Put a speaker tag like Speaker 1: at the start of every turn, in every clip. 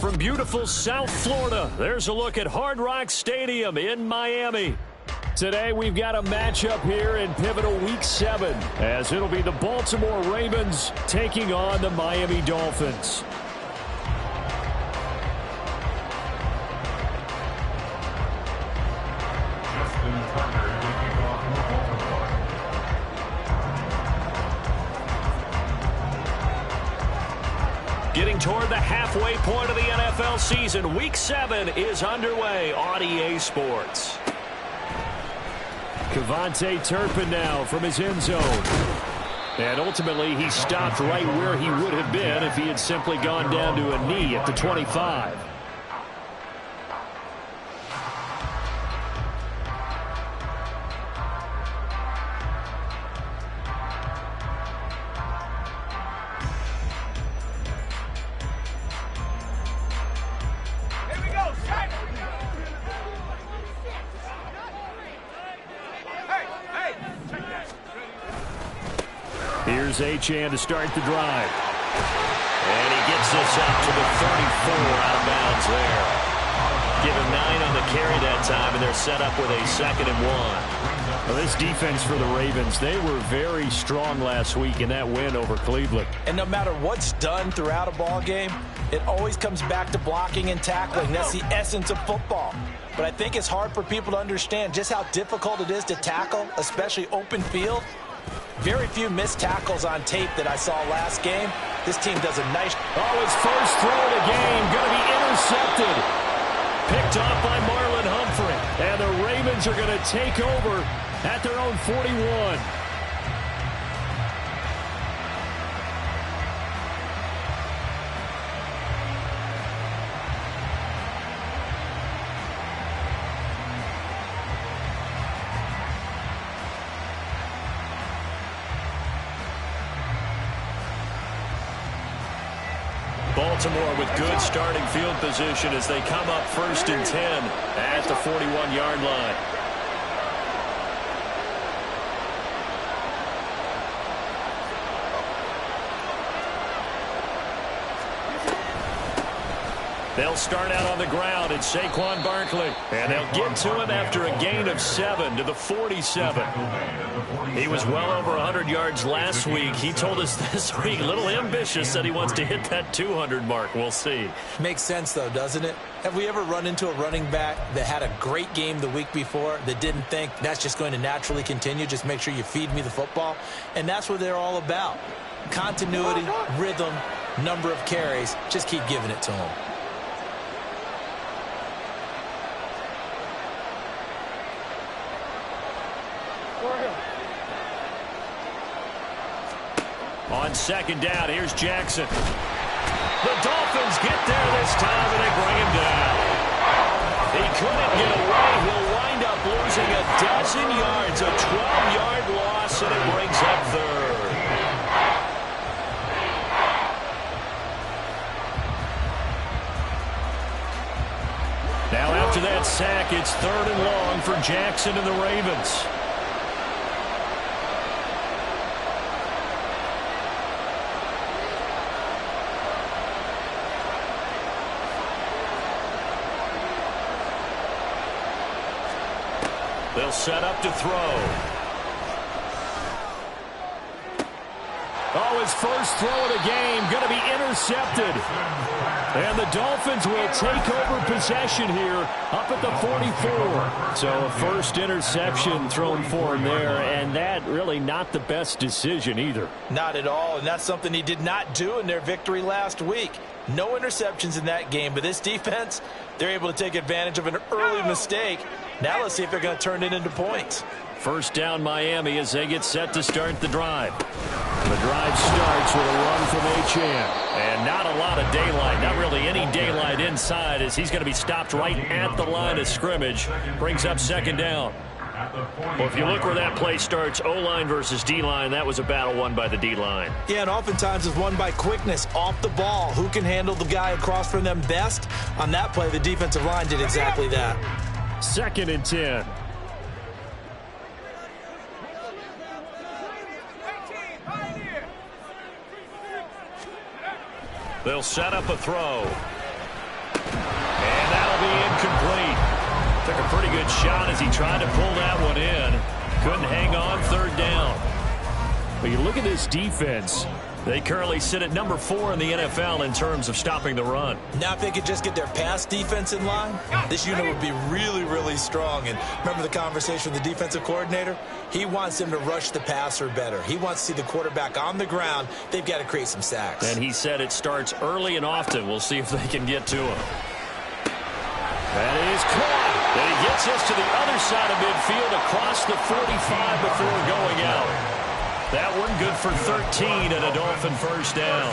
Speaker 1: from beautiful South Florida, there's a look at Hard Rock Stadium in Miami. Today we've got a matchup here in pivotal Week 7, as it'll be the Baltimore Ravens taking on the Miami Dolphins. Getting toward the halfway point of the NFL season, Week 7 is underway on EA Sports. Cavante Turpin now from his end zone. And ultimately, he stopped right where he would have been if he had simply gone down to a knee at the 25. Here's Achane to start the drive. And he gets this up to the 34 out of bounds there. Give him 9 on the carry that time, and they're set up with a 2nd and 1. Well, this defense for the Ravens, they were very strong last week in that win over Cleveland.
Speaker 2: And no matter what's done throughout a ball game, it always comes back to blocking and tackling. That's the essence of football. But I think it's hard for people to understand just how difficult it is to tackle, especially open field. Very few missed tackles on tape that I saw last game. This team does a nice...
Speaker 1: Oh, his first throw of the game going to be intercepted. Picked off by Marlon Humphrey. And the Ravens are going to take over at their own 41. Baltimore with good starting field position as they come up 1st and 10 at the 41-yard line. They'll start out on the ground. It's Saquon Barkley. And they'll get to him after a gain of 7 to the 47. He was well over 100 yards last week. He told us this week, a little ambitious, that he wants to hit that 200 mark. We'll see.
Speaker 2: Makes sense, though, doesn't it? Have we ever run into a running back that had a great game the week before that didn't think that's just going to naturally continue? Just make sure you feed me the football. And that's what they're all about. Continuity, rhythm, number of carries. Just keep giving it to him. On 2nd down, here's Jackson. The Dolphins get there this time, and they bring him down. He couldn't get away. He'll wind up losing a dozen yards, a 12-yard loss, and it brings up 3rd. Now after that sack, it's 3rd and long for Jackson and the Ravens. They'll set up to throw. Oh, his first throw of the game going to be intercepted. And the Dolphins will take over possession here up at the 44. So a first interception thrown for him there, and that really not the best decision either. Not at all, and that's something he did not do in their victory last week. No interceptions in that game, but this defense, they're able to take advantage of an early mistake. Now let's see if they're going to turn it into points.
Speaker 1: First down Miami as they get set to start the drive. The drive starts with a run from Achane. And not a lot of daylight, not really any daylight inside as he's going to be stopped right at the line of scrimmage. Brings up 2nd down. Well, if you look where that play starts, O-line versus D-line, that was a battle won by the D-line.
Speaker 2: Yeah, and oftentimes it's won by quickness off the ball. Who can handle the guy across from them best? On that play, the defensive line did exactly that.
Speaker 1: 2nd and 10. They'll set up a throw. a pretty good shot as he tried to pull that one in. Couldn't hang on third down.
Speaker 2: But you look at this defense.
Speaker 1: They currently sit at number 4 in the NFL in terms of stopping the run.
Speaker 3: Now if they could just get their pass defense in line, this unit would be really, really strong. And remember the conversation with the defensive coordinator? He wants them to rush the passer better. He wants to see the quarterback on the ground. They've got to create some sacks.
Speaker 1: And he said it starts early and often. We'll see if they can get to him. That is caught. And he gets us to the other side of midfield across the 45 before going out. That one good for 13 and a Dolphin first down.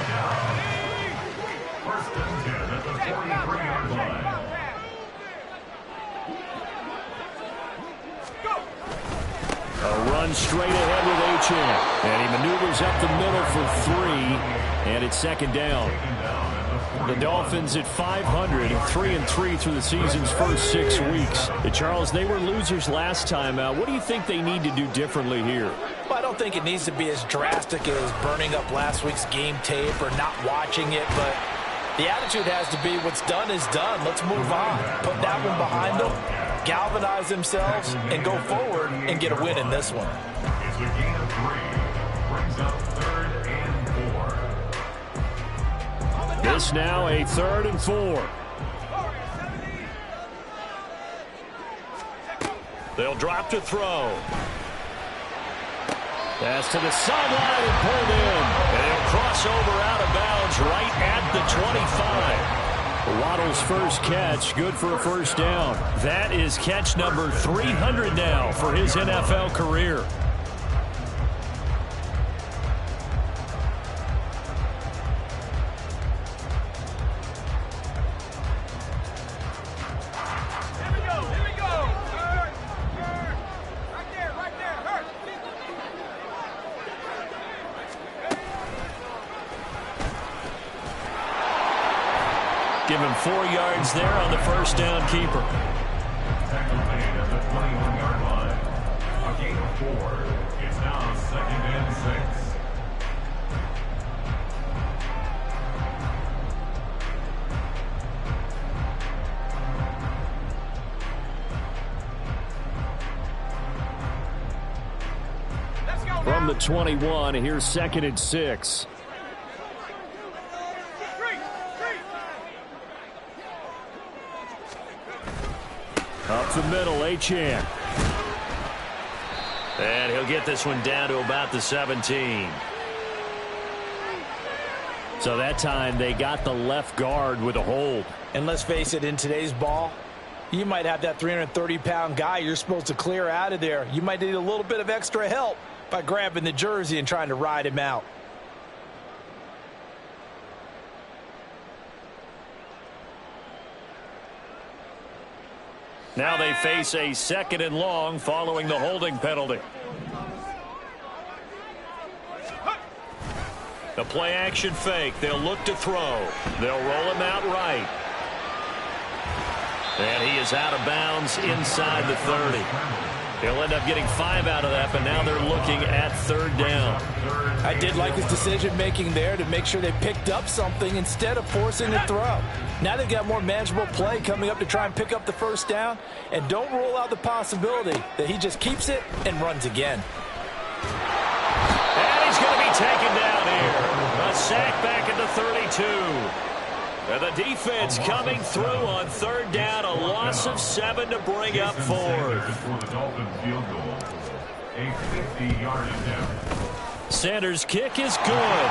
Speaker 2: A run straight ahead with Achane. And he maneuvers up the middle for 3. And it's second down. The Dolphins at 500, 3-3 through the season's first 6 weeks. Charles, they were losers last time out. What do you think they need to do differently here?
Speaker 3: Well, I don't think it needs to be as drastic as burning up last week's game tape or not watching it, but the attitude has to be what's done is done. Let's move on. Put that one behind them, galvanize themselves, and go forward and get a win in this one.
Speaker 4: It's a gain of 3. Brings up 3rd and 4.
Speaker 2: This now a 3rd and 4.
Speaker 1: They'll drop to throw.
Speaker 2: Pass to the sideline and pulled in.
Speaker 1: And he'll cross over out of bounds right at the 25.
Speaker 2: Waddle's first catch, good for a first down.
Speaker 1: That is catch number 300 now for his NFL career. Give him 4 yards there on the first down keeper.
Speaker 4: Tackle made at the 21-yard line. A gain of 4. It's now 2nd and 6.
Speaker 2: From the 21, here's 2nd and 6. Up the middle, Achane.
Speaker 1: And he'll get this one down to about the 17.
Speaker 2: So that time they got the left guard with a hold.
Speaker 3: And let's face it, in today's ball, you might have that 330-pound guy you're supposed to clear out of there. You might need a little bit of extra help by grabbing the jersey and trying to ride him out.
Speaker 1: Now they face a 2nd and long following the holding penalty. The play action fake. They'll look to throw. They'll roll him out right. And he is out of bounds inside the 30. He'll end up getting 5 out of that, but now they're looking at 3rd down.
Speaker 3: I did like his decision-making there to make sure they picked up something instead of forcing the throw. Now they've got more manageable play coming up to try and pick up the first down, and don't rule out the possibility that he just keeps it and runs again.
Speaker 1: And he's going to be taken down here. A sack back at the 32. And the defense coming through on 3rd down. A loss of 7 to bring up 4th.
Speaker 4: For the Dolphins field goal. A 50-yard attempt.
Speaker 1: Sanders' kick is good.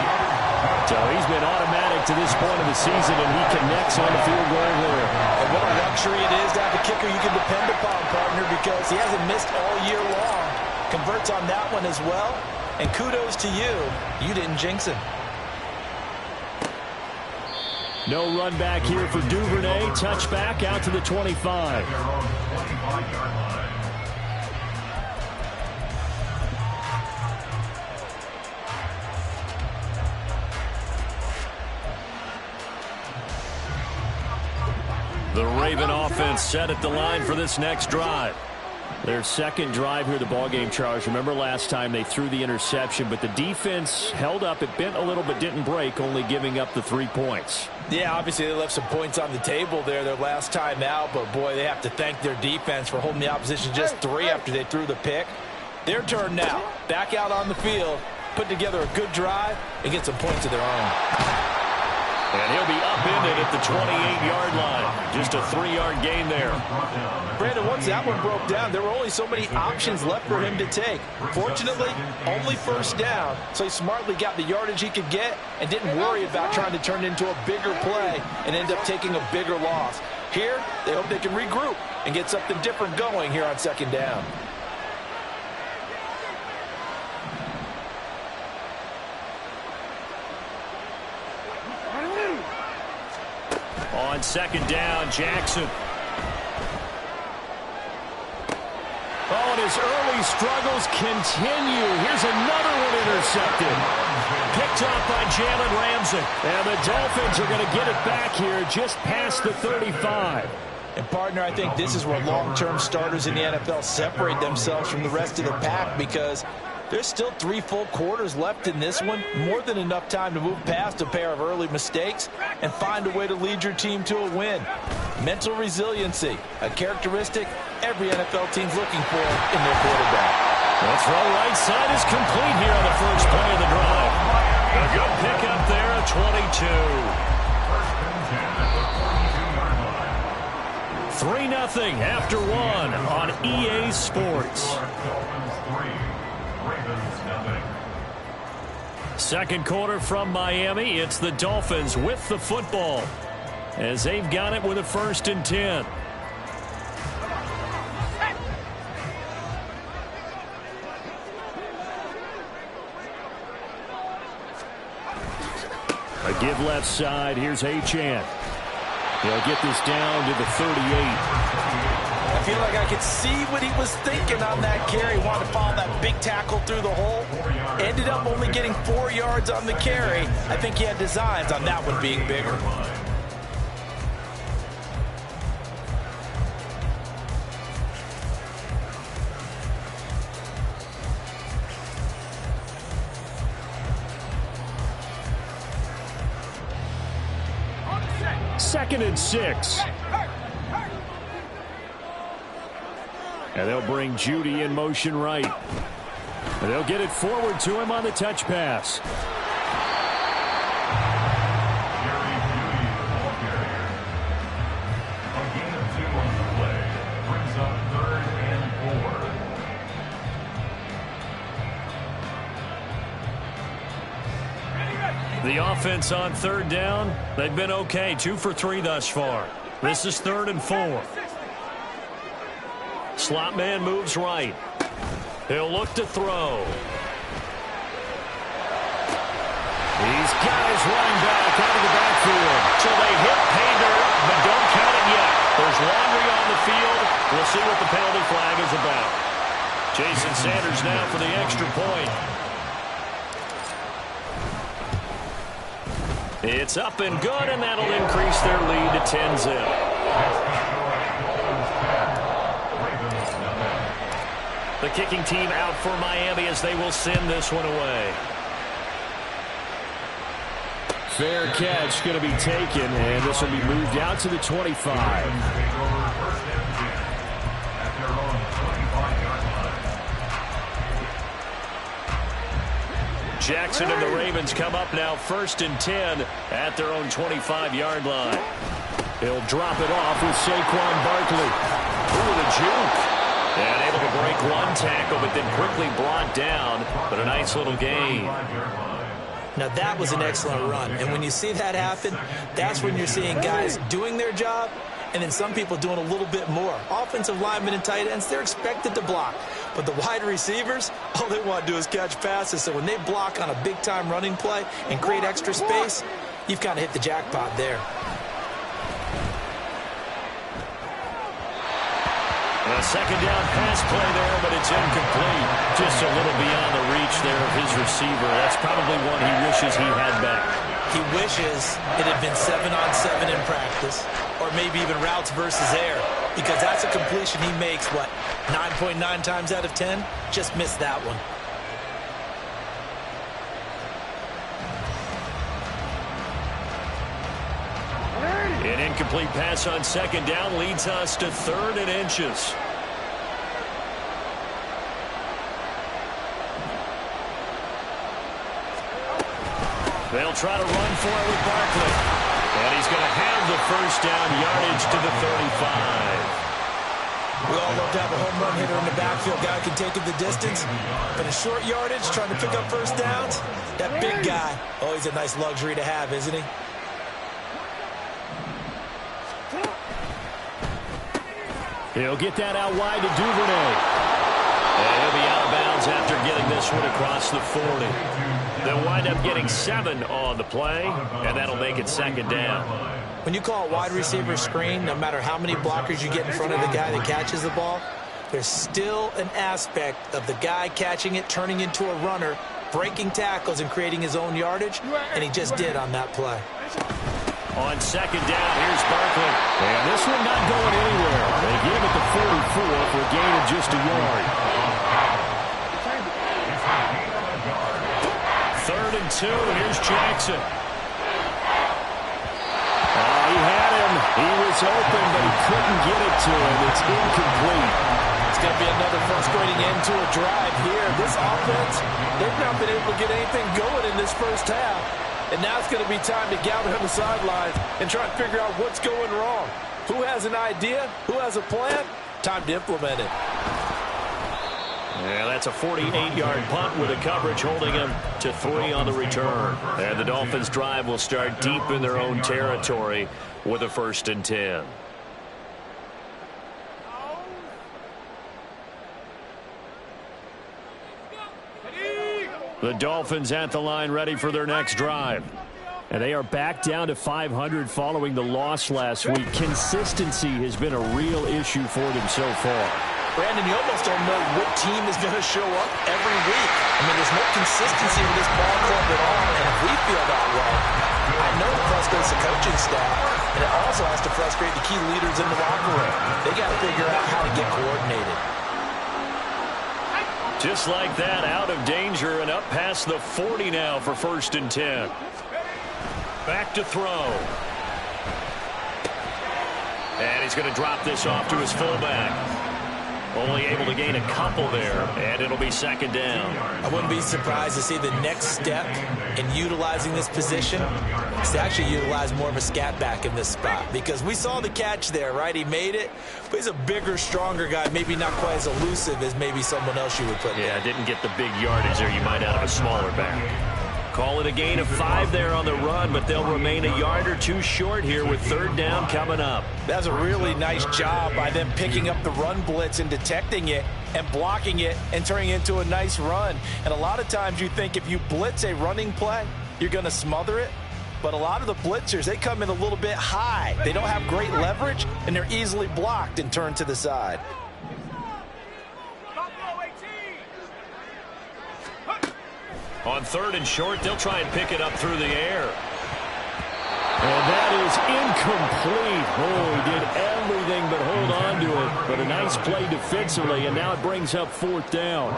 Speaker 2: So he's been automatic to this point of the season, and he connects on the field goal there.
Speaker 3: And what a luxury it is to have a kicker you can depend upon, partner, because he hasn't missed all year long. Converts on that one as well. And kudos to you. You didn't jinx it.
Speaker 2: No run back here for Duvernay. Touchback out to the 25.
Speaker 1: The Raven offense set at the line for this next drive.
Speaker 2: Their second drive here, the ballgame, Charles. Remember last time they threw the interception, but the defense held up. It bent a little but didn't break, only giving up the 3 points.
Speaker 3: Yeah, obviously they left some points on the table there their last time out, but boy, they have to thank their defense for holding the opposition just 3 after they threw the pick. Their turn now. Back out on the field, put together a good drive, and get some points of their own.
Speaker 2: And he'll be upended at the 28-yard line. Just a 3-yard gain there.
Speaker 3: Brandon, once that one broke down, there were only so many options left for him to take. Fortunately, only first down, so he smartly got the yardage he could get and didn't worry about trying to turn it into a bigger play and end up taking a bigger loss. Here, they hope they can regroup and get something different going here on second down.
Speaker 2: On second down, Jackson. Oh, and his early struggles continue. Here's another one intercepted. Picked off by Jalen Ramsey. And the Dolphins are going to get it back here just past the 35.
Speaker 3: And, partner, I think this is where long-term starters in the NFL separate themselves from the rest of the pack, because there's still 3 full quarters left in this one. More than enough time to move past a pair of early mistakes and find a way to lead your team to a win. Mental resiliency, a characteristic every NFL team's looking for in their quarterback.
Speaker 2: The throw right side is complete here on the first play of the drive. A good pickup there at 22. 3-0 after 1 on EA Sports. Second quarter from Miami. It's the Dolphins with the football as they've got it with a 1st and 10. A give left side. Here's Achane. He'll get this down to the 38.
Speaker 3: I feel like I could see what he was thinking on that carry. Wanted to follow that big tackle through the hole. Ended up only getting 4 yards on the carry. I think he had designs on that one being bigger.
Speaker 2: Second and 6. And they'll bring Judy in motion right. And they'll get it forward to him on the touch pass. The offense on 3rd down, they've been okay. 2 for 3 thus far. This is 3rd and 4. Slot man moves right. He'll look to throw. These guys running back out of the backfield. So they hit pay dirt, but don't count it yet. There's laundry on the field. We'll see what the penalty flag is about. Jason Sanders now for the extra point. It's up and good, and that'll increase their lead to 10-zip. The kicking team out for Miami as they will send this one away. Fair catch going to be taken, and this will be moved out to the 25. Jackson and the Ravens come up now 1st and 10 at their own 25-yard line. He'll drop it off with Saquon Barkley. Ooh, the juke. And able to break one tackle, but then quickly brought down. But a nice little gain.
Speaker 3: Now that was an excellent run. And when you see that happen, that's when you're seeing guys doing their job and then some people doing a little bit more. Offensive linemen and tight ends, they're expected to block. But the wide receivers, all they want to do is catch passes. So when they block on a big-time running play and create extra space, you've kind of hit the jackpot there.
Speaker 2: A second down pass play there, but it's incomplete. Just a little beyond the reach there of his receiver. That's probably one he wishes he had back.
Speaker 3: He wishes it had been 7-on-7 in practice, or maybe even routes versus air. because that's a completion he makes, what, 9.9 times out of 10? Just missed that one.
Speaker 2: An incomplete pass on second down leads us to 3rd and inches. They'll try to run for it with Barkley. And he's going to have the first down, yardage to the 35.
Speaker 3: We all love to have a home run hitter in the backfield. Guy can take it the distance. But a short yardage, trying to pick up first downs, that big guy, oh, he's a nice luxury to have, isn't he?
Speaker 2: He'll get that out wide to Duvernay. And he'll be out of bounds after getting this one across the 40. They'll wind up getting 7 on the play, and that'll make it second down.
Speaker 3: When you call a wide receiver screen, no matter how many blockers you get in front of the guy that catches the ball, there's still an aspect of the guy catching it, turning into a runner, breaking tackles and creating his own yardage, and he just did on that play.
Speaker 2: On second down, here's Barkley. And this one not going anywhere. They give it the 44 for a gain of just a yard. 3rd and 2, and here's Jackson. He had him. He was open, but he couldn't get it to him. It's incomplete.
Speaker 3: It's going to be another frustrating end to a drive here. This offense, they've not been able to get anything going in this first half. And now it's going to be time to gather on the sidelines and try to figure out what's going wrong. Who has an idea? Who has a plan? Time to implement it.
Speaker 2: Yeah, that's a 48-yard punt with a coverage holding him to 3 on the return. And the Dolphins' drive will start deep in their own territory with a 1st and 10. The Dolphins at the line ready for their next drive. And they are back down to 500 following the loss last week. Consistency has been a real issue for them so far.
Speaker 3: Brandon, you almost don't know what team is going to show up every week. I mean, there's no consistency with this ball club at all, and if we feel that way, I know it frustrates the coaching staff, and it also has to frustrate the key leaders in the locker room. They got to figure out how to get coordinated.
Speaker 2: Just like that, out of danger and up past the 40 now for 1st and 10. Back to throw. And he's going to drop this off to his fullback. Only able to gain a couple there, and it'll be second down.
Speaker 3: I wouldn't be surprised to see the next step in utilizing this position is to actually utilize more of a scat back in this spot, because we saw the catch there, right? He made it, but he's a bigger, stronger guy, maybe not quite as elusive as maybe someone else you would put there.
Speaker 2: Yeah, didn't get the big yardage there you might out of a smaller back. Call it a gain of 5 there on the run, but they'll remain a yard or 2 short here with 3rd down coming up.
Speaker 3: That's a really nice job by them picking up the run blitz and detecting it and blocking it and turning it into a nice run. And a lot of times you think if you blitz a running play, you're going to smother it. But a lot of the blitzers, they come in a little bit high. They don't have great leverage, and they're easily blocked and turned to the side.
Speaker 2: On 3rd and short, they'll try and pick it up through the air. And that is incomplete. Oh, he did everything but hold on to it. But a nice play defensively, and now it brings up 4th down.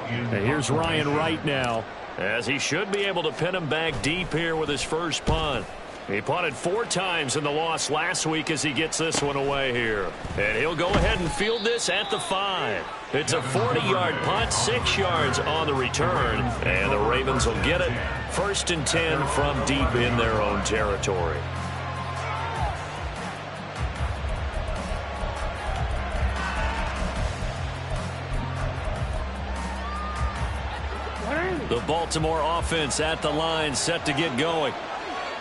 Speaker 2: And here's Ryan Wright now, as he should be able to pin him back deep here with his first punt. He punted 4 times in the loss last week as he gets this one away here. And he'll go ahead and field this at the 5. It's a 40-yard punt, 6 yards on the return. And the Ravens will get it. 1st and 10 from deep in their own territory. The Baltimore offense at the line, set to get going.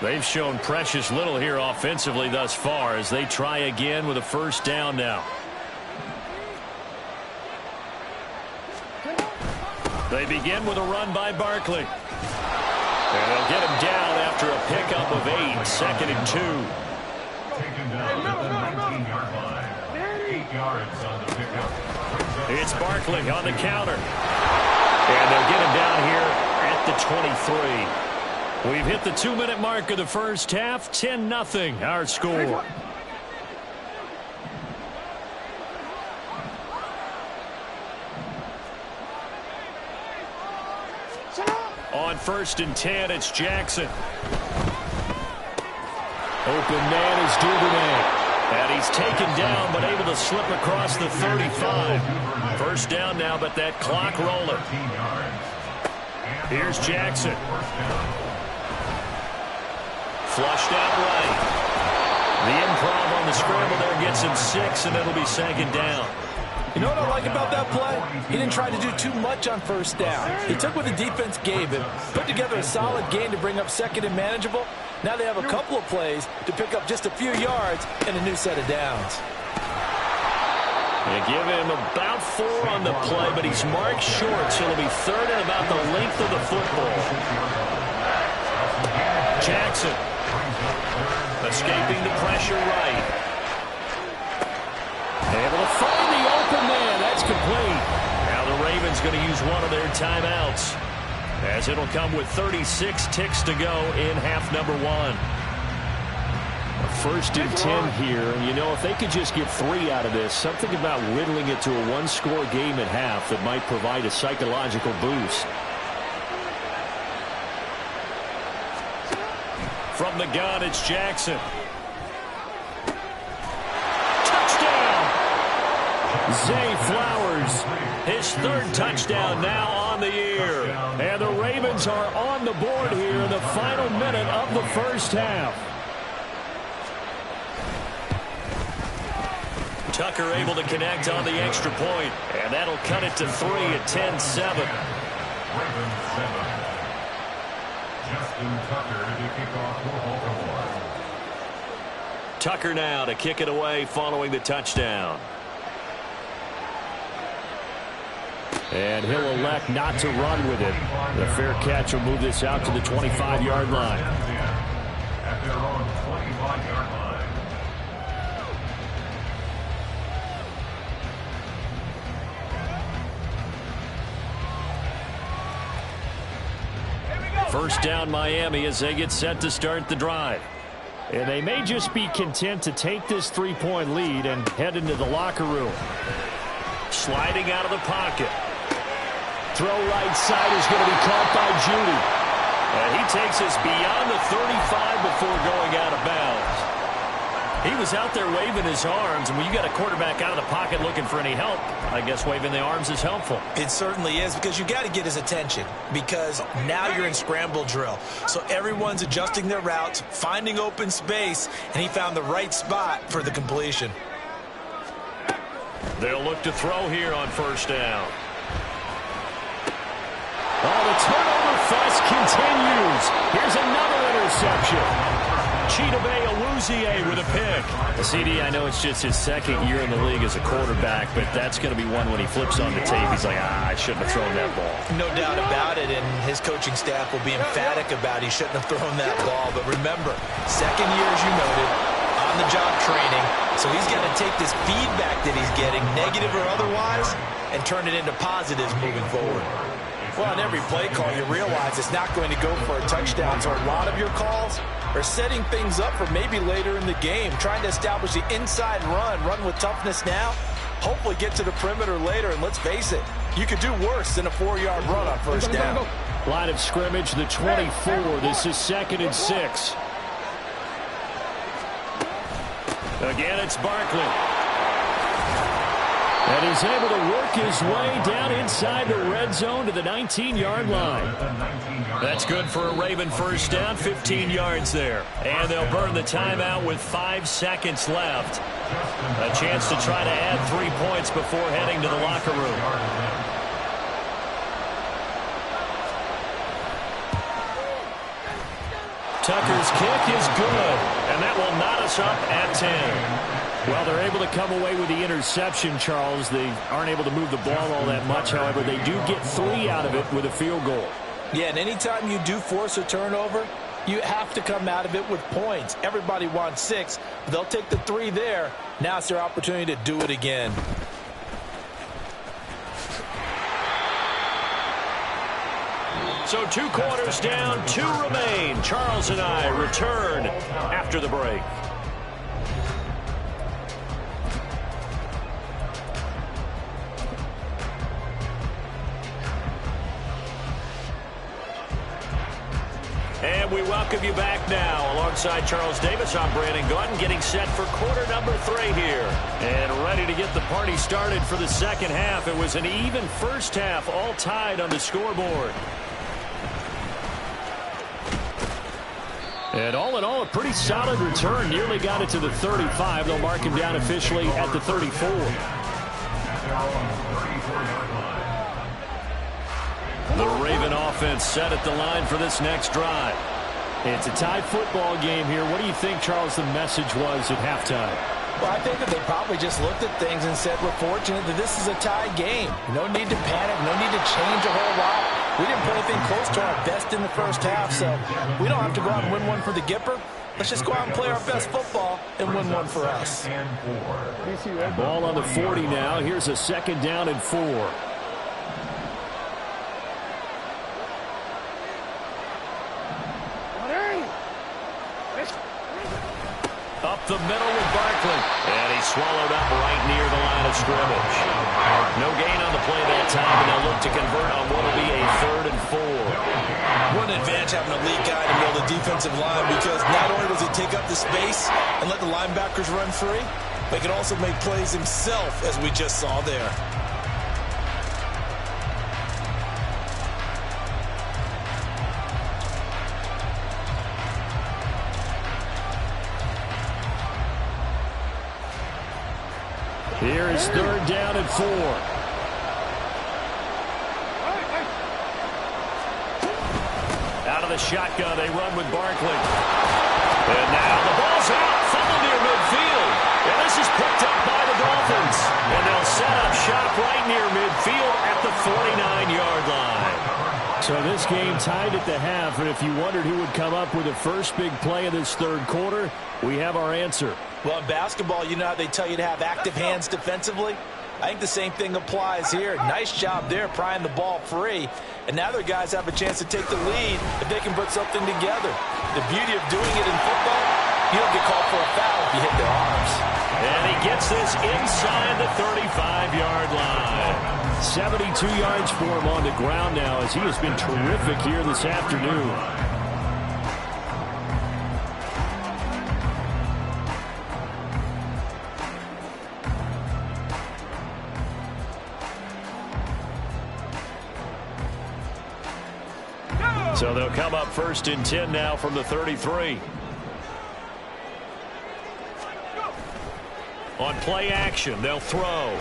Speaker 2: They've shown precious little here offensively thus far as they try again with a 1st down now. They begin with a run by Barkley. And they'll get him down after a pickup of 8, 2nd and 2.
Speaker 4: Taken down at the 19-yard line. 8 yards on the pickup.
Speaker 2: It's Barkley on the counter. And they'll get him down here at the 23. We've hit the 2-minute mark of the first half. 10-0 our score. on 1st and 10, it's Jackson. Open man is Duvernay. And he's taken down, but able to slip across the 35. 1st down now, but that clock rolling. Here's Jackson. Flushed out right. The improv on the scramble there gets him 6, and it'll be 2nd down.
Speaker 3: You know what I like about that play? He didn't try to do too much on 1st down. He took what the defense gave him, put together a solid game to bring up 2nd and manageable. Now they have a couple of plays to pick up just a few yards and a new set of downs.
Speaker 2: They give him about 4 on the play, but he's marked short, so it'll be 3rd and about the length of the football. Jackson escaping the pressure right. Able to find the open man. That's complete. Now the Ravens going to use one of their timeouts, as it'll come with 36 ticks to go in half number 1. 1st and 10 here, and you know, if they could just get 3 out of this, something about whittling it to a 1-score game at half that might provide a psychological boost. From the gun, it's Jackson. Touchdown! Zay Flowers, his 3rd touchdown now on the year. And the Ravens are on the board here in the final minute of the 1st half. Tucker able to connect on the extra point, and that'll cut it to 3 at 10-7. Tucker now to kick it away following the touchdown. And he'll elect not to run with it. The fair catch will move this out to the 25-yard line. At their own 25-yard line. First down Miami as they get set to start the drive. And they may just be content to take this 3-point lead and head into the locker room. Sliding out of the pocket. Throw right side is going to be caught by Judy. And he takes us beyond the 35 before going out of bounds. He was out there waving his arms, and when you got a quarterback out of the pocket looking for any help, I guess waving the arms is helpful.
Speaker 3: It certainly is, because you got to get his attention, because now you're in scramble drill. So everyone's adjusting their routes, finding open space, and he found the right spot for the completion.
Speaker 2: They'll look to throw here on 1st down. Oh, the turnover fuss continues. Here's another interception. Chidobe Awuzie with a pick. CD, I know it's just his 2nd year in the league as a quarterback, but that's going to be one when he flips on the tape. He's like, I shouldn't have thrown that ball.
Speaker 3: No doubt about it, and his coaching staff will be emphatic about he shouldn't have thrown that ball. But remember, 2nd year, as you noted, on-the-job training. So he's going to take this feedback that he's getting, negative or otherwise, and turn it into positives moving forward. Well, on every play call, you realize it's not going to go for a touchdown. So a lot of your calls are setting things up for maybe later in the game, trying to establish the inside run with toughness now, hopefully get to the perimeter later. And let's face it, you could do worse than a 4-yard run on 1st down.
Speaker 2: Line of scrimmage, the 24. This is 2nd and 6. Again, it's Barkley. And he's able to work his way down inside the red zone to the 19-yard line. That's good for a Raven 1st down, 15 yards there. And they'll burn the timeout with 5 seconds left. A chance to try to add 3 points before heading to the locker room. Tucker's kick is good, and that will knot us up at 10. Well, they're able to come away with the interception, Charles. They aren't able to move the ball all that much. However, they do get 3 out of it with a field goal.
Speaker 3: Yeah, and anytime you do force a turnover, you have to come out of it with points. Everybody wants 6. But they'll take the 3 there. Now it's their opportunity to do it again.
Speaker 2: So 2 quarters down, 2 remain. Charles and I return after the break.
Speaker 1: we welcome you back now. Alongside Charles Davis, I'm Brandon Gaudin, getting set for quarter number 3 here. And ready to get the party started for the second half. It was an even first half, all tied on the scoreboard. And all in all, a pretty solid return. Nearly got it to the 35. They'll mark him down officially at the 34. The Raven offense set at the line for this next drive. It's a tied football game here. What do you think, Charles, the message was at halftime?
Speaker 3: Well, I think that they probably just looked at things and said, we're fortunate that this is a tied game. No need to panic. No need to change a whole lot. We didn't put anything close to our best in the first half, so we don't have to go out and win one for the Gipper. Let's just go out and play our best football and win one for us.
Speaker 2: Ball on the 40 now. Here's a second down and 4.
Speaker 1: Up the middle with Barkley. And he swallowed up right near the line of scrimmage. No gain on the play that time, and they'll look to convert on what will be a 3rd and 4.
Speaker 5: What an advantage having a lead guy to build a defensive line, because not only does he take up the space and let the linebackers run free, but he can also make plays himself, as we just saw there.
Speaker 2: Here is 3rd down and 4.
Speaker 1: Out of the shotgun, they run with Barkley. And now the ball's out, fumble near midfield. And this is picked up by the Dolphins. And they'll set up shop right near midfield at the 49-yard line.
Speaker 2: So this game tied at the half, and if you wondered who would come up with the first big play of this 3rd quarter, we have our answer.
Speaker 3: Well, in basketball, you know how they tell you to have active hands defensively? I think the same thing applies here. Nice job there prying the ball free. And now their guys have a chance to take the lead if they can put something together. The beauty of doing it in football, you don't get called for a foul if you hit their arms.
Speaker 1: And he gets this inside the 35-yard line.
Speaker 2: 72 yards for him on the ground now, as he has been terrific here this afternoon.
Speaker 1: So they'll come up 1st and 10 now from the 33. On play action, they'll throw.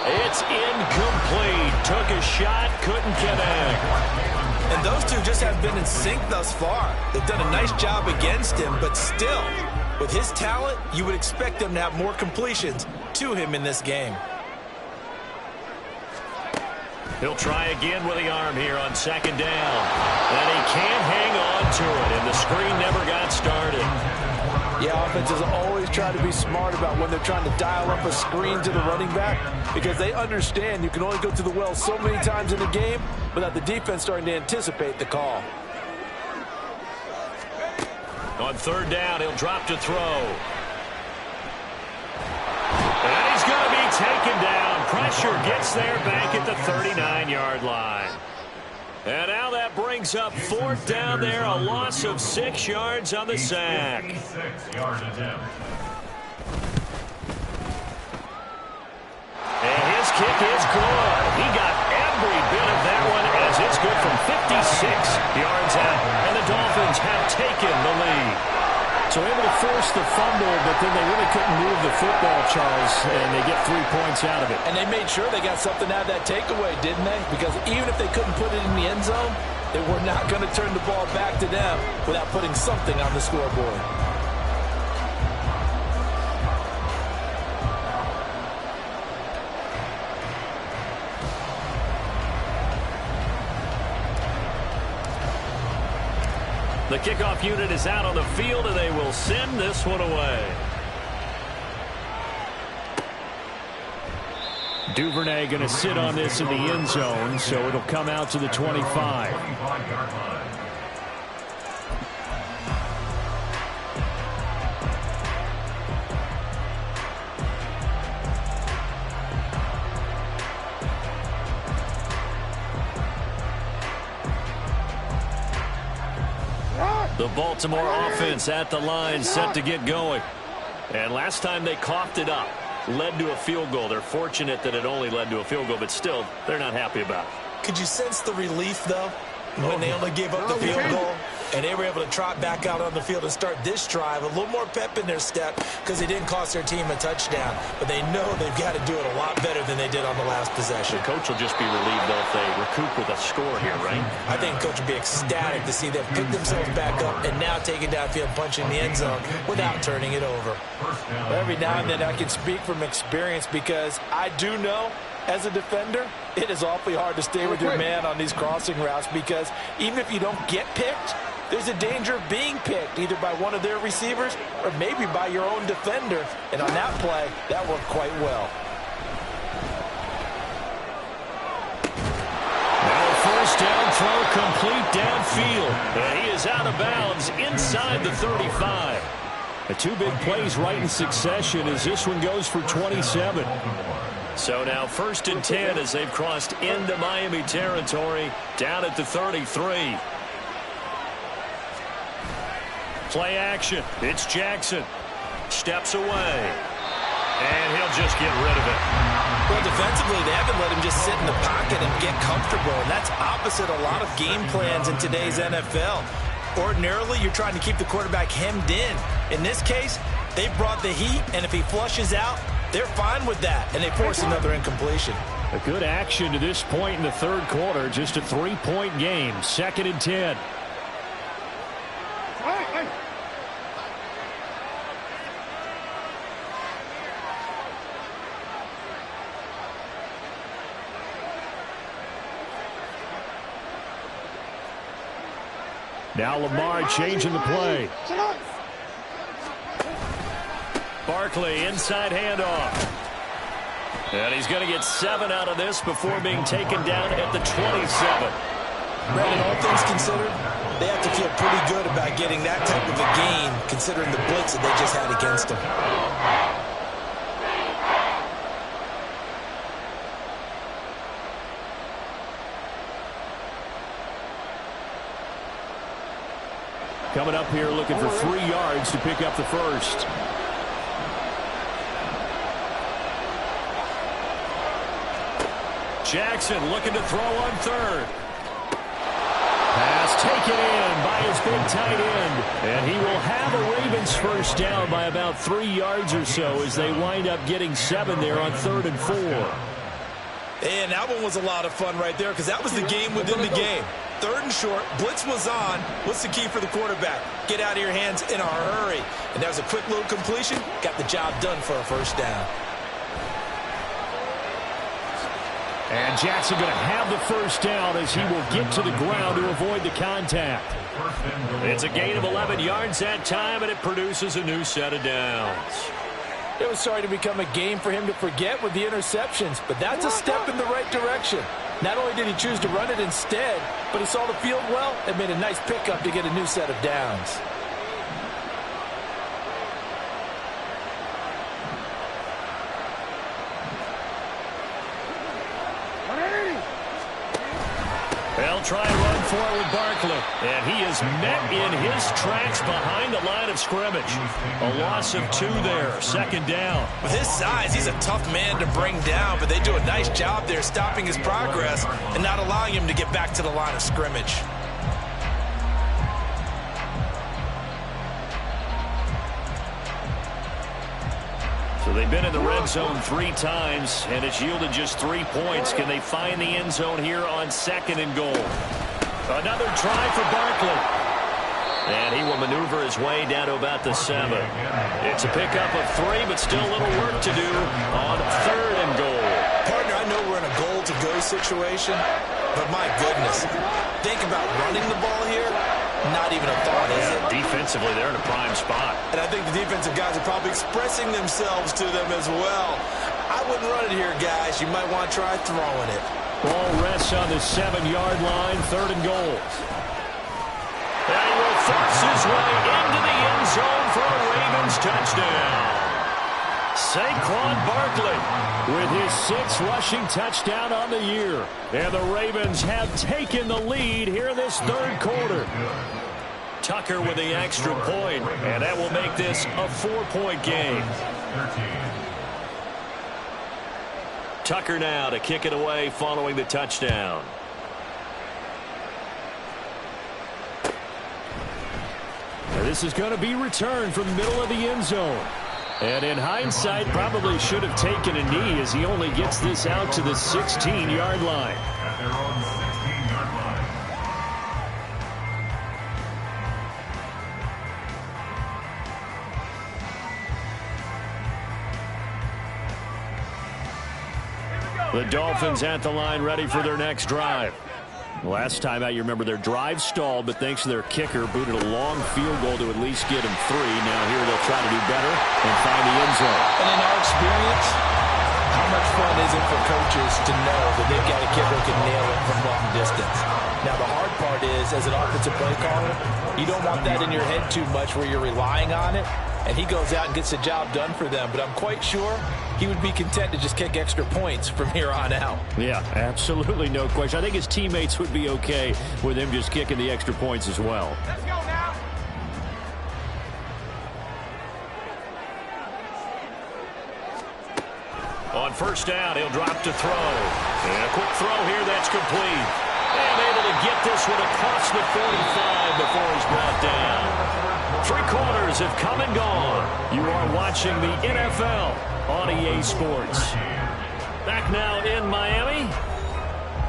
Speaker 1: It's incomplete. Took a shot, couldn't connect.
Speaker 3: And those two just have been in sync thus far. They've done a nice job against him, but still, with his talent, you would expect them to have more completions to him in this game.
Speaker 1: He'll try again with the arm here on 2nd down. And he can't hang on to it, and the screen never got started.
Speaker 3: Yeah, offenses always try to be smart about when they're trying to dial up a screen to the running back, because they understand you can only go to the well so many times in a game without the defense starting to anticipate the call.
Speaker 1: On 3rd down, he'll drop to throw. And he's going to be taken down. Pressure gets there back at the 39-yard line. And now that brings up 4th down there, a loss of 6 yards on the sack.
Speaker 4: Yard attempt.
Speaker 1: And his kick is good. He got every bit of that one, as it's good from 56 yards out. And the Dolphins have taken the lead.
Speaker 2: So able to force the fumble, but then they really couldn't move the football, Charles, and they get 3 points out of it.
Speaker 3: And they made sure they got something out of that takeaway, didn't they? Because even if they couldn't put it in the end zone, they were not going to turn the ball back to them without putting something on the scoreboard.
Speaker 1: The kickoff unit is out on the field, and they will send this one away.
Speaker 2: Duvernay going to sit on this in the end zone, so it'll come out to the 25.
Speaker 1: The Baltimore offense at the line, set to get going. And last time they coughed it up, led to a field goal. They're fortunate that it only led to a field goal, but still, they're not happy about it.
Speaker 5: Could you sense the relief, though, when they only gave up the field goal and they were able to trot back out on the field and start this drive? A little more pep in their step because they didn't cost their team a touchdown. But they know they've got to do it a lot better than they did on the last possession.
Speaker 1: The coach will just be relieved, though, if they recoup with a score here, right?
Speaker 5: I think the coach will be ecstatic to see them pick themselves back up and now take it downfield, punching the end zone without turning it over.
Speaker 3: Every now and then I can speak from experience because I do know, as a defender, it is awfully hard to stay with your man on these crossing routes because even if you don't get picked, there's a danger of being picked either by one of their receivers or maybe by your own defender. And on that play, that worked quite well.
Speaker 2: Now a first down throw complete downfield. And he is out of bounds inside the 35. The two big plays right in succession as this one goes for 27.
Speaker 1: So now 1st and 10 as they've crossed into Miami territory down at the 33. Play action. It's Jackson. Steps away. And he'll just get rid of it.
Speaker 5: Well, defensively, they haven't let him just sit in the pocket and get comfortable, and that's opposite a lot of game plans in today's NFL. Ordinarily, you're trying to keep the quarterback hemmed in. In this case, they brought the heat, and if he flushes out, they're fine with that, and they force another incompletion.
Speaker 2: A good action to this point in the third quarter. Just a 3-point game. 2nd and 10. Now Lamar changing the play.
Speaker 1: Barkley, inside handoff. And he's going to get 7 out of this before being taken down at the 27.
Speaker 5: Brandon, all things considered, they have to feel pretty good about getting that type of a gain, considering the blitz that they just had against them.
Speaker 2: Coming up here looking for 3 yards to pick up the first.
Speaker 1: Jackson looking to throw on 3rd.
Speaker 2: Pass taken in by his big tight end. And he will have a Ravens first down by about 3 yards or so as they wind up getting 7 there on 3rd and 4.
Speaker 5: And that one was a lot of fun right there because that was the game within the game. 3rd and short, blitz was on. What's the key for the quarterback? Get out of your hands in a hurry. And that was a quick little completion. Got the job done for a first down.
Speaker 2: And Jackson going to have the first down as he will get to the ground to avoid the contact.
Speaker 1: It's a gain of 11 yards that time, and it produces a new set of downs.
Speaker 3: It was starting to become a game for him to forget with the interceptions, but that's a step in the right direction. Not only did he choose to run it instead, but he saw the field well and made a nice pickup to get a new set of downs.
Speaker 1: They'll try and run for it with Barkley. And he is met in his tracks behind the line of scrimmage. A loss of 2 there. 2nd down.
Speaker 5: With his size, he's a tough man to bring down, but they do a nice job there stopping his progress and not allowing him to get back to the line of scrimmage.
Speaker 1: So they've been in the red zone 3 times, and it's yielded just 3 points. Can they find the end zone here on 2nd and goal? Another try for Barkley. And he will maneuver his way down to about the 7. It's a pickup of 3, but still a little work to do on 3rd and goal.
Speaker 5: Partner, I know we're in a goal-to-go situation, but my goodness, think about running the ball here. Not even a thought, is it?
Speaker 1: Defensively, they're in a prime spot.
Speaker 5: And I think the defensive guys are probably expressing themselves to them as well. I wouldn't run it here, guys. You might want to try throwing it.
Speaker 2: Ball rests on the 7-yard line, 3rd and goal.
Speaker 1: And he will force his way into the end zone for a Ravens touchdown. Saquon Barkley
Speaker 2: with his 6th rushing touchdown on the year. And the Ravens have taken the lead here in this 3rd quarter.
Speaker 1: Tucker with the extra point, and that will make this a 4-point game. Tucker now to kick it away following the touchdown.
Speaker 2: And this is going to be returned from the middle of the end zone. And in hindsight, probably should have taken a knee as he only gets this out to the 16-yard line.
Speaker 4: At their own 16-yard line.
Speaker 2: The Dolphins at the line ready for their next drive. Last time out, you remember their drive stalled, but thanks to their kicker, booted a long field goal to at least get him 3. Now here they'll try to do better and find the end zone.
Speaker 3: And in our experience, how much fun is it for coaches to know that they've got a kicker who can nail it from long distance? Now, the hard part is, as an offensive play caller, you don't want that in your head too much where you're relying on it, and he goes out and gets the job done for them. But I'm quite sure he would be content to just kick extra points from here on out.
Speaker 2: Yeah, absolutely no question. I think his teammates would be okay with him just kicking the extra points as well.
Speaker 6: Let's go now.
Speaker 1: On first down, he'll drop to throw. And a quick throw here that's complete. And able to get this one across the 45 before he's brought down. 3 quarters have come and gone. You are watching the NFL on EA Sports. Back now in Miami.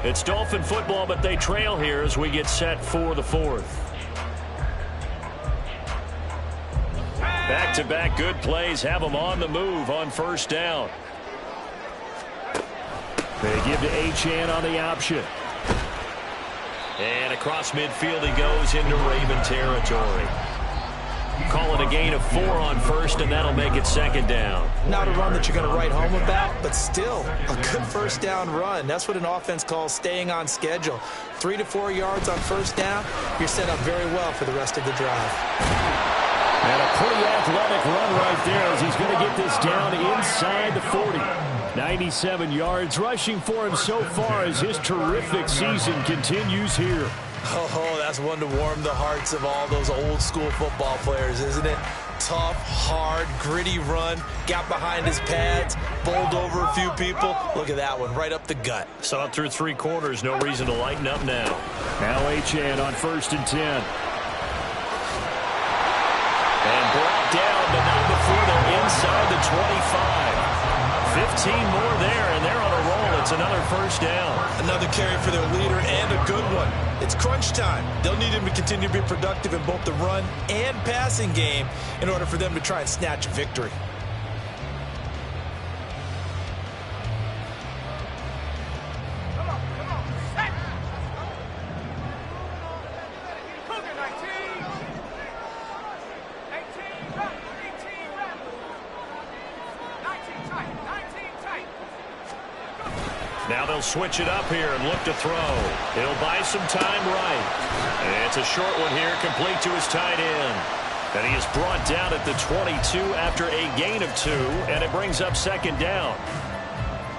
Speaker 1: It's Dolphin football, but they trail here as we get set for the 4th. Back-to-back good plays have them on the move on first down.
Speaker 2: They give to Achane on the option.
Speaker 1: And across midfield he goes into Raven territory. Call it a gain of 4 on first, and that'll make it second down.
Speaker 3: Not a run that you're going to write home about, but still a good first down run. That's what an offense calls staying on schedule. 3 to 4 yards on first down, you're set up very well for the rest of the drive.
Speaker 2: And a pretty athletic run right there as he's going to get this down inside the 40. 97 yards rushing for him so far as his terrific season continues here.
Speaker 3: Oh, that's one to warm the hearts of all those old school football players, isn't it? Tough, hard, gritty run, got behind his pads, bowled over a few people. Look at that one, right up the gut.
Speaker 1: Saw it through 3 quarters, no reason to lighten up now.
Speaker 2: Now Achane on 1st and 10.
Speaker 1: And brought down, but not before they're inside the 25. 15 more there, and they're on a roll. It's another first down.
Speaker 3: Another carry for their leader, and a good one. It's crunch time. They'll need him to continue to be productive in both the run and passing game in order for them to try and snatch a victory.
Speaker 1: Now they'll switch it up here and look to throw. He'll buy some time right. And it's a short one here, complete to his tight end. And he is brought down at the 22 after a gain of 2, and it brings up second down.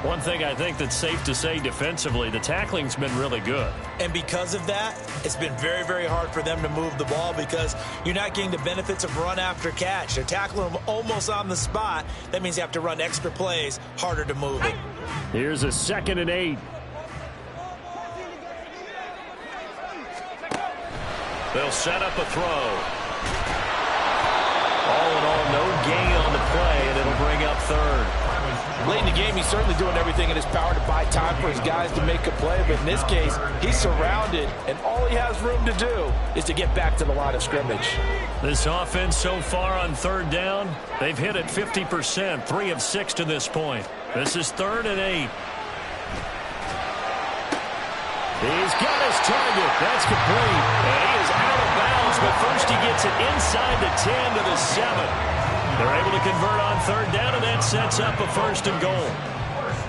Speaker 1: One thing I think that's safe to say defensively, the tackling's been really good.
Speaker 3: And because of that, it's been very, very hard for them to move the ball because you're not getting the benefits of run after catch. They're tackling them almost on the spot. That means you have to run extra plays, harder to move it.
Speaker 2: Here's a 2nd and 8.
Speaker 1: They'll set up a throw. All in all, no gain on the play, and it'll bring up 3rd.
Speaker 3: Late in the game, he's certainly doing everything in his power to buy time for his guys to make a play. But in this case, he's surrounded, and all he has room to do is to get back to the line of scrimmage.
Speaker 1: This offense so far on 3rd down, they've hit it 50%, 3 of 6 to this point. This is 3rd and 8.
Speaker 2: He's got his target. That's complete.
Speaker 1: And he is out of bounds, but first he gets it inside the 10 to the 7. They're able to convert on 3rd down, and that sets up a 1st and goal.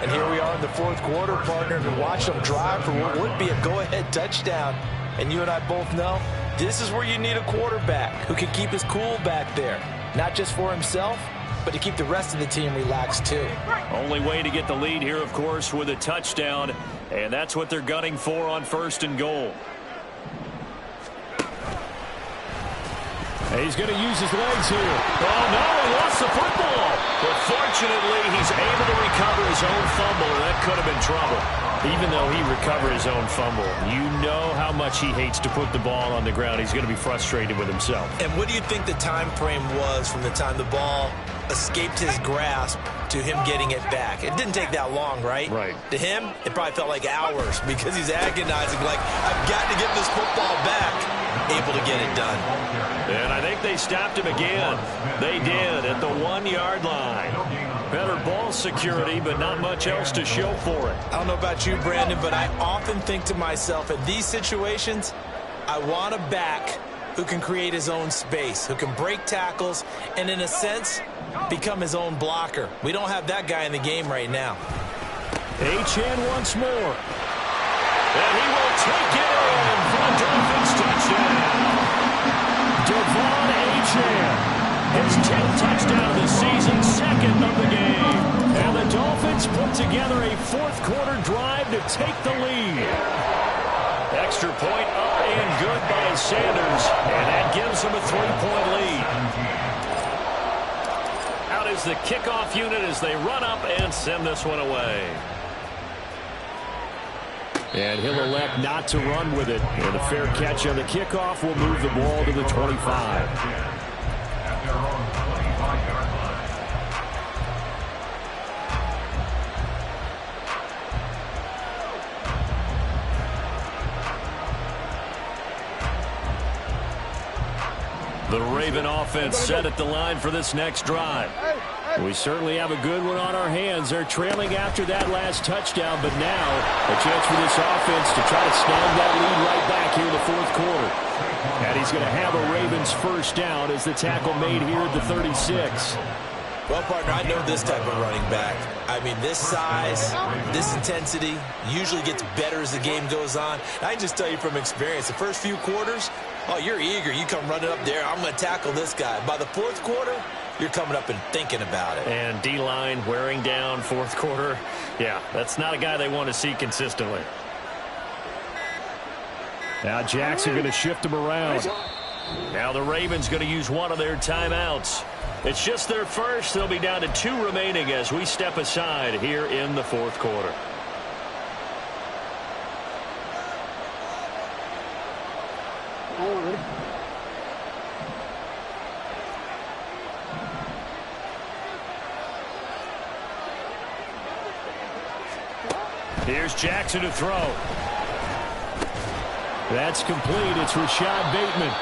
Speaker 3: And here we are in the 4th quarter, partner, to watch them drive for what would be a go-ahead touchdown. And you and I both know this is where you need a quarterback who can keep his cool back there, not just for himself, but to keep the rest of the team relaxed too.
Speaker 1: Only way to get the lead here, of course, with a touchdown, and that's what they're gunning for on 1st and goal.
Speaker 2: He's going to use his legs here.
Speaker 1: Oh, no, he lost the football. But fortunately, he's able to recover his own fumble, and that could have been trouble. Even though he recovered his own fumble, you know how much he hates to put the ball on the ground. He's going to be frustrated with himself.
Speaker 5: And what do you think the time frame was from the time the ball escaped his grasp to him getting it back? It didn't take that long, right?
Speaker 1: Right.
Speaker 5: To him, it probably felt like hours because he's agonizing, like, I've got to get this football back. Able to get it done.
Speaker 1: And I think they stopped him again. They did at the 1-yard line. Better ball security, but not much else to show for it.
Speaker 5: I don't know about you, Brandon, but I often think to myself, in these situations, I want a back who can create his own space, who can break tackles, and in a sense, become his own blocker. We don't have that guy in the game right now.
Speaker 2: Achane once more.
Speaker 1: And he will take it in for a Dolphins touchdown. Devon Achane, his 10th touchdown of the season, second of the game.
Speaker 2: And the Dolphins put together a fourth-quarter drive to take the lead.
Speaker 1: Extra point up and good by Sanders, and that gives him a 3-point lead. Out is the kickoff unit as they run up and send this one away.
Speaker 2: And he'll elect not to run with it. And a fair catch on the kickoff will move the ball to the 25.
Speaker 1: The Raven offense set at the line for this next drive.
Speaker 2: We certainly have a good one on our hands. They're trailing after that last touchdown, but now a chance for this offense to try to snag that lead right back here in the fourth quarter. And he's going to have a Ravens first down as the tackle made here at the 36.
Speaker 5: Well, partner, I know this type of running back. I mean, this size, this intensity usually gets better as the game goes on. I can just tell you from experience, the first few quarters, oh, you're eager. You come running up there, I'm going to tackle this guy. By the fourth quarter, you're coming up and thinking about it.
Speaker 1: And D-line wearing down fourth quarter. Yeah, that's not a guy they want to see consistently.
Speaker 2: Now Jackson going to shift him around.
Speaker 1: Now the Ravens going to use one of their timeouts. It's just their first. They'll be down to 2 remaining as we step aside here in the fourth quarter. Here's Jackson to throw.
Speaker 2: That's complete. It's Rashad Bateman.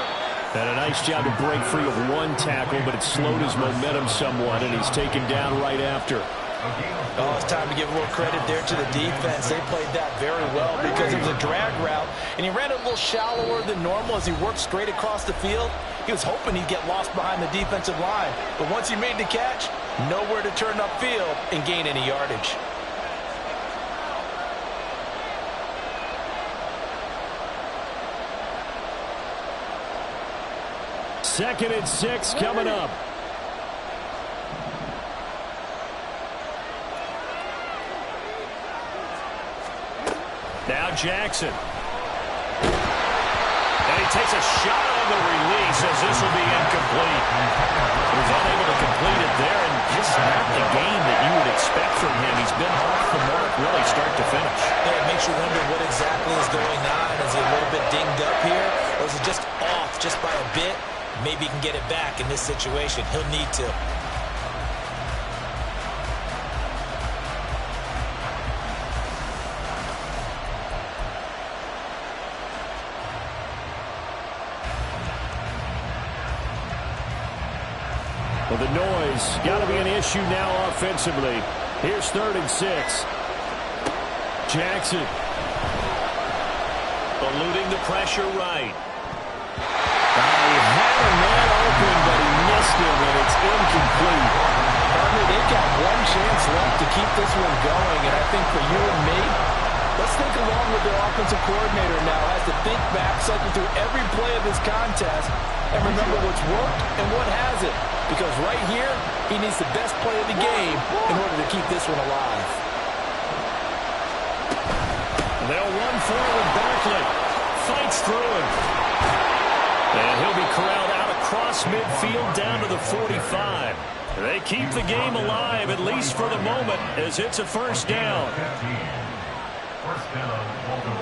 Speaker 2: And a nice job to break free of one tackle, but it slowed his momentum somewhat, and he's taken down right after.
Speaker 5: Oh, it's time to give a little credit there to the defense. They played that very well because it was a drag route, and he ran it a little shallower than normal as he worked straight across the field. He was hoping he'd get lost behind the defensive line, but once he made the catch, nowhere to turn upfield and gain any yardage.
Speaker 2: Second and 6 coming up.
Speaker 1: Now Jackson. And he takes a shot on the release as this will be incomplete. He was unable to complete it there, and just not the game that you would expect from him. He's been off the mark really start to finish.
Speaker 5: Yeah, it makes you wonder what exactly is going on. Is he a little bit dinged up here, or is it just off just by a bit? Maybe he can get it back in this situation. He'll need to.
Speaker 2: Well, the noise got to be an issue now offensively. Here's 3rd and 6. Jackson.
Speaker 1: Eluding the pressure right.
Speaker 2: He had a man open, but he missed him, and it's incomplete.
Speaker 3: They've got one chance left to keep this one going, and I think for you and me, let's think along with their offensive coordinator now. Has to think back, cycle through every play of this contest, and remember what's worked and what hasn't. Because right here, he needs the best play of the game in order to keep this one alive.
Speaker 1: They'll run forward. Barkley fights through him. And he'll be corralled out across
Speaker 2: across midfield down to the 45. They keep the game alive, at least for the moment, as it's a first down.
Speaker 4: First down, Baltimore.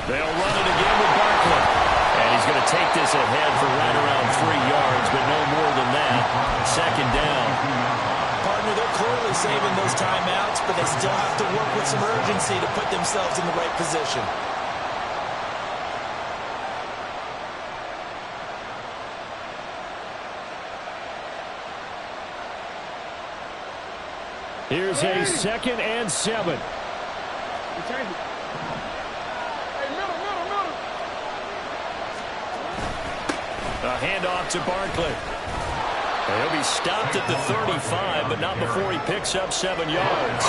Speaker 2: They'll run it again with Barkley. And he's going to take this ahead for right around 3 yards, but no more than that. Second down.
Speaker 5: Partner, they're clearly saving those timeouts, but they still have to work with some urgency to put themselves in the right position.
Speaker 2: Here's a 2nd and 7. A handoff to Barkley. He'll be stopped at the 35, but not before he picks up 7 yards.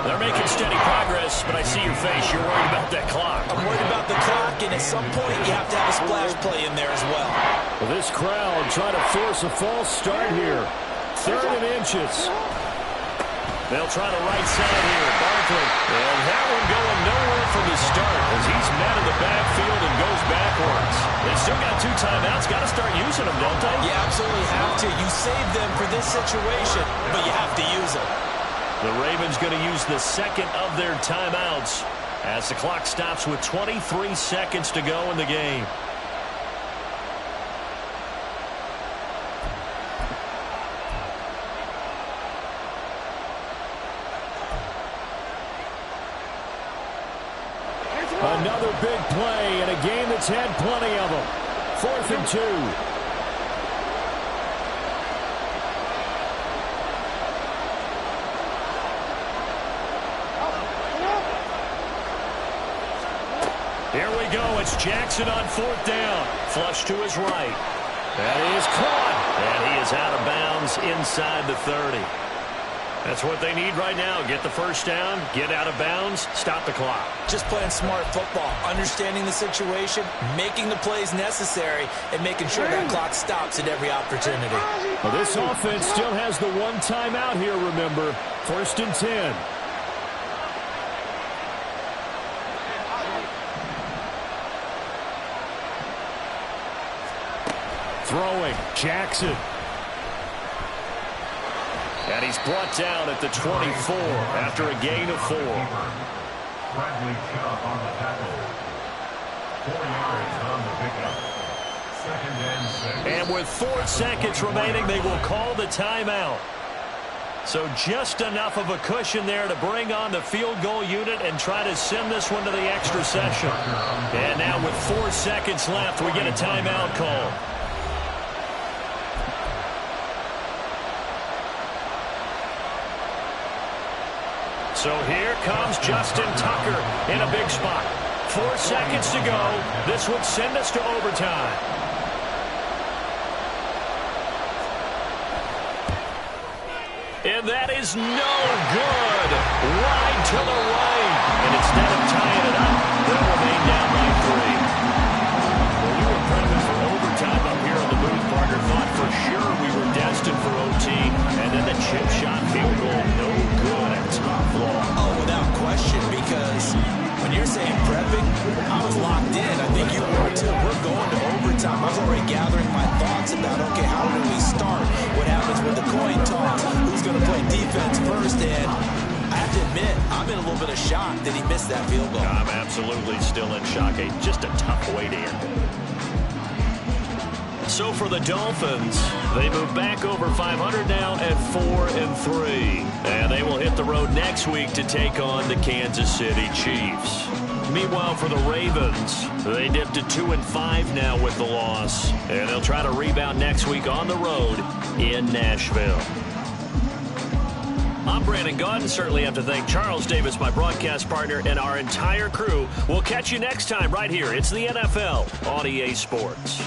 Speaker 2: They're making steady progress, but I see your face. You're worried about that clock.
Speaker 5: I'm worried about the clock, and at some point you have to have a splash play in there as well.
Speaker 2: This crowd trying to force a false start here. 3rd and inches. They'll try the right side here. Barkley. And that one going nowhere from the start as he's met in the backfield and goes backwards. They still got 2 timeouts. Got to start using them, don't they?
Speaker 5: You absolutely have to. You save them for this situation, but you have to use them.
Speaker 2: The Ravens going to use the 2nd of their timeouts as the clock stops with 23 seconds to go in the game. Another big play in a game that's had plenty of them. 4th and 2. Here we go. It's Jackson on 4th down. Flush to his right. That is caught. And he is out of bounds inside the 30. That's what they need right now. Get the first down, get out of bounds, stop the clock.
Speaker 5: Just playing smart football, understanding the situation, making the plays necessary, and making sure that clock stops at every opportunity.
Speaker 2: Well, this offense still has the 1 timeout here, remember. 1st and 10. Throwing, Jackson. And he's brought down at the 24 after a gain of 4.
Speaker 4: Bradley Chubb on the tackle. 4 yards on the pickup. 2nd and 6.
Speaker 2: And with 4 seconds remaining, they will call the timeout. So just enough of a cushion there to bring on the field goal unit and try to send this one to the extra session. And now with 4 seconds left, we get a timeout call. So here comes Justin Tucker in a big spot. 4 seconds to go. This would send us to overtime. And that is no good. Wide to the right. And instead of tying it up, they'll remain down by 3. Well, you were prepping for overtime up here on the booth, partner. Thought for sure we were destined for OT. And then the chip shot field goal, no good. Top ball.
Speaker 5: Oh, without question, because when you're saying prepping, I was locked in. I think you were too. We're going to overtime. I was already gathering my thoughts about, okay, how do we start? What happens with the coin toss? Who's going to play defense first? And I have to admit, I'm in a little bit of shock that he missed that field goal.
Speaker 2: I'm absolutely still in shock. Just a tough way to end it. So for the Dolphins, they move back over 500 now at 4-3. And they will hit the road next week to take on the Kansas City Chiefs. Meanwhile, for the Ravens, they dipped to 2-5 now with the loss. And they'll try to rebound next week on the road in Nashville. I'm Brandon Gaudin. Certainly have to thank Charles Davis, my broadcast partner, and our entire crew. We'll catch you next time right here. It's the NFL on EA Sports.